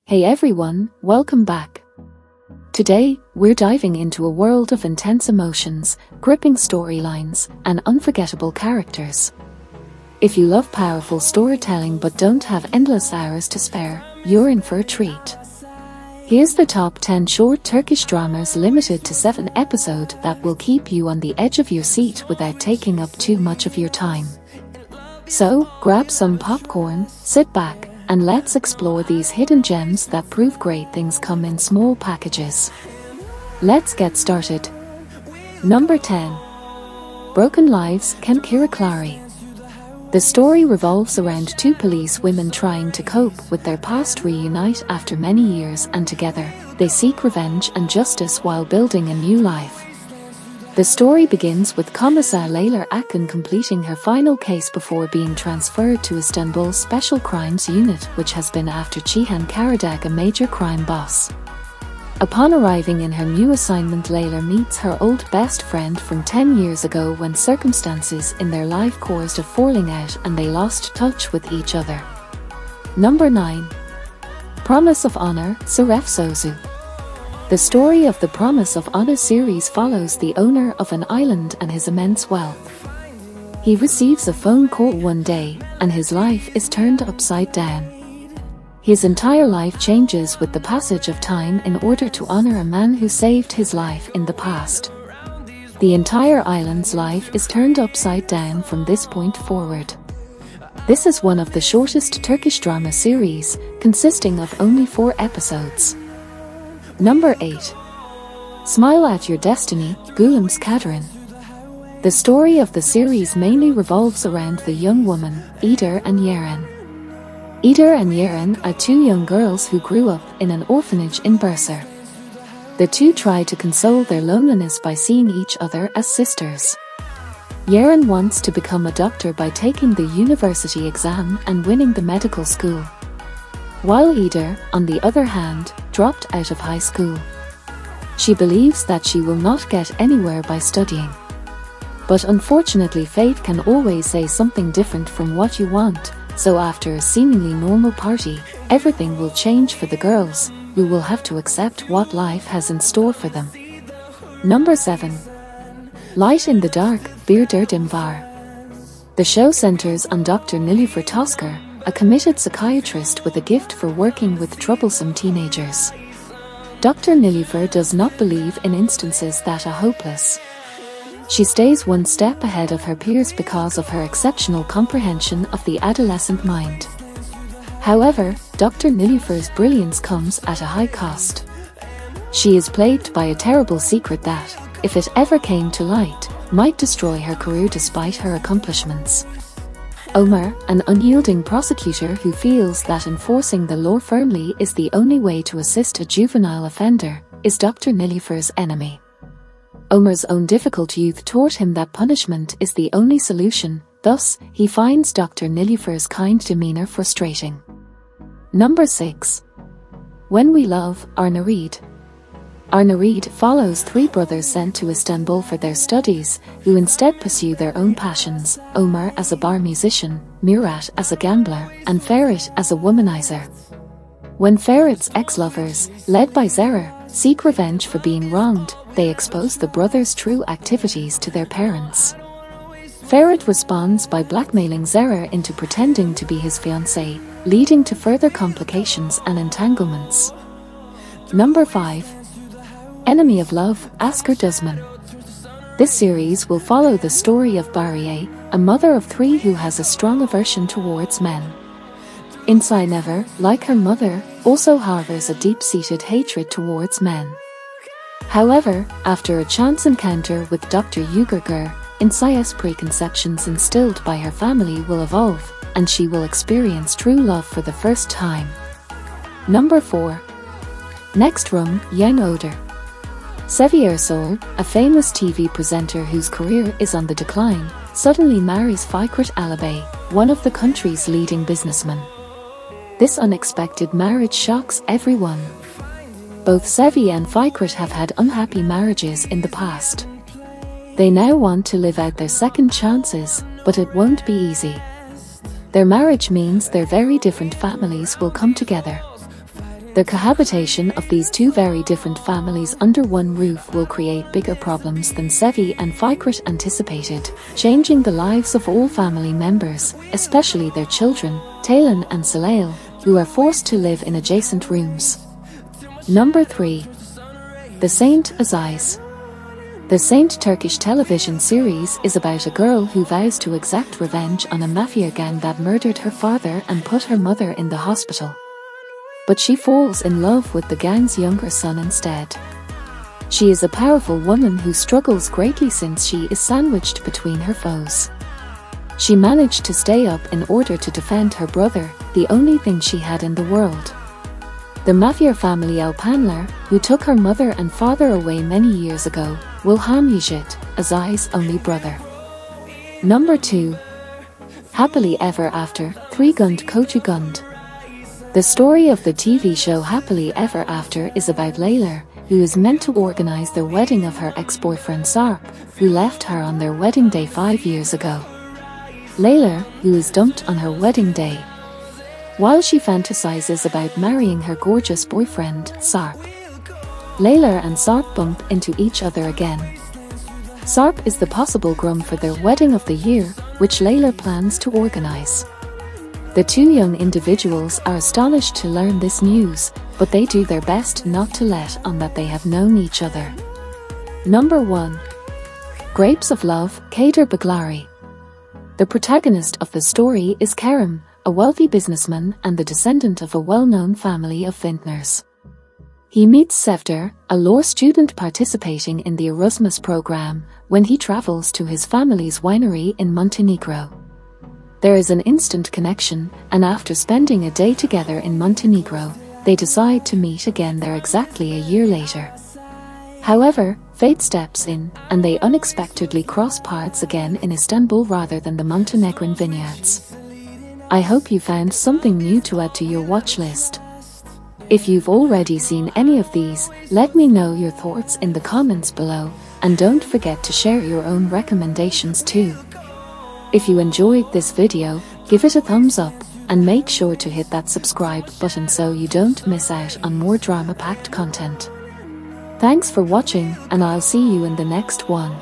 Hey everyone, welcome back. Today, we're diving into a world of intense emotions, gripping storylines, and unforgettable characters. If you love powerful storytelling but don't have endless hours to spare, you're in for a treat. Here's the top 10 short Turkish dramas limited to 7 episodes that will keep you on the edge of your seat without taking up too much of your time. So, grab some popcorn, sit back, and let's explore these hidden gems that prove great things come in small packages. Let's get started. Number 10. Broken Lives, Ken Kiraklari. The story revolves around two police women trying to cope with their past, reunite after many years, and together, they seek revenge and justice while building a new life. The story begins with Commissar Leyla Akın completing her final case before being transferred to Istanbul's Special Crimes Unit, which has been after Cihan Karadag, a major crime boss. Upon arriving in her new assignment, Leyla meets her old best friend from 10 years ago when circumstances in their life caused a falling out and they lost touch with each other. Number 9. Promise of Honor, Saref Sozu. The story of the Promise of Honor series follows the owner of an island and his immense wealth. He receives a phone call one day, and his life is turned upside down. His entire life changes with the passage of time in order to honor a man who saved his life in the past. The entire island's life is turned upside down from this point forward. This is one of the shortest Turkish drama series, consisting of only 4 episodes. Number 8. Smile at Your Destiny, Gülümse Kaderin. The story of the series mainly revolves around the young woman, Eder and Yaren. Eder and Yaren are two young girls who grew up in an orphanage in Bursa. The two try to console their loneliness by seeing each other as sisters. Yaren wants to become a doctor by taking the university exam and winning the medical school, while Eder, on the other hand, dropped out of high school. She believes that she will not get anywhere by studying. But unfortunately, fate can always say something different from what you want, so after a seemingly normal party, everything will change for the girls, who will have to accept what life has in store for them. Number 7. Light in the Dark, Bir Derdim Var. The show centers on Dr. Nilüfer Tosker, a committed psychiatrist with a gift for working with troublesome teenagers. Dr. Nilüfer does not believe in instances that are hopeless. She stays one step ahead of her peers because of her exceptional comprehension of the adolescent mind. However, Dr. Nilüfer's brilliance comes at a high cost. She is plagued by a terrible secret that, if it ever came to light, might destroy her career despite her accomplishments. Ömer, an unyielding prosecutor who feels that enforcing the law firmly is the only way to assist a juvenile offender, is Dr. Nilüfer's enemy. Ömer's own difficult youth taught him that punishment is the only solution, thus, he finds Dr. Nilüfer's kind demeanor frustrating. Number 6. When We Love, Arnarid. Arnarid follows 3 brothers sent to Istanbul for their studies, who instead pursue their own passions, Ömer as a bar musician, Murat as a gambler, and Ferit as a womanizer. When Ferit's ex-lovers, led by Zehra, seek revenge for being wronged, they expose the brothers' true activities to their parents. Ferit responds by blackmailing Zehra into pretending to be his fiancée, leading to further complications and entanglements. Number 5. Enemy of Love, Asker Duzman. This series will follow the story of Bariye, a mother of 3 who has a strong aversion towards men. Inside Never, like her mother, also harbors a deep-seated hatred towards men. However, after a chance encounter with Dr. Uyghur, Insaya's preconceptions instilled by her family will evolve, and she will experience true love for the first time. Number 4. Next Room, Young Oder. Sevi Ersoy, a famous TV presenter whose career is on the decline, suddenly marries Fikret Alibay, one of the country's leading businessmen. This unexpected marriage shocks everyone. Both Sevi and Fikret have had unhappy marriages in the past. They now want to live out their second chances, but it won't be easy. Their marriage means their very different families will come together. The cohabitation of these two very different families under one roof will create bigger problems than Sevi and Fikret anticipated, changing the lives of all family members, especially their children, Taylan and Salail, who are forced to live in adjacent rooms. Number 3. The Saint Aziz. The Saint Turkish television series is about a girl who vows to exact revenge on a mafia gang that murdered her father and put her mother in the hospital. But she falls in love with the gang's younger son instead. She is a powerful woman who struggles greatly since she is sandwiched between her foes. She managed to stay up in order to defend her brother, the only thing she had in the world. The mafia family Alpanlar, who took her mother and father away many years ago, will harm Yigit, Aziz's only brother. Number 2. Happily Ever After, 3 Gund Kochu Gund. The story of the TV show Happily Ever After is about Layla, who is meant to organize the wedding of her ex-boyfriend Sarp, who left her on their wedding day 5 years ago. Layla, who is dumped on her wedding day, while she fantasizes about marrying her gorgeous boyfriend, Sarp. Layla and Sarp bump into each other again. Sarp is the possible groom for their wedding of the year, which Layla plans to organize. The two young individuals are astonished to learn this news, but they do their best not to let on that they have known each other. Number 1. Grapes of Love, Kader Baglari. The protagonist of the story is Kerem, a wealthy businessman and the descendant of a well-known family of vintners. He meets Sevder, a law student participating in the Erasmus program, when he travels to his family's winery in Montenegro. There is an instant connection, and after spending a day together in Montenegro, they decide to meet again there exactly a year later. However, fate steps in, and they unexpectedly cross paths again in Istanbul rather than the Montenegrin vineyards. I hope you found something new to add to your watch list. If you've already seen any of these, let me know your thoughts in the comments below, and don't forget to share your own recommendations too. If you enjoyed this video, give it a thumbs up, and make sure to hit that subscribe button so you don't miss out on more drama-packed content. Thanks for watching, and I'll see you in the next one.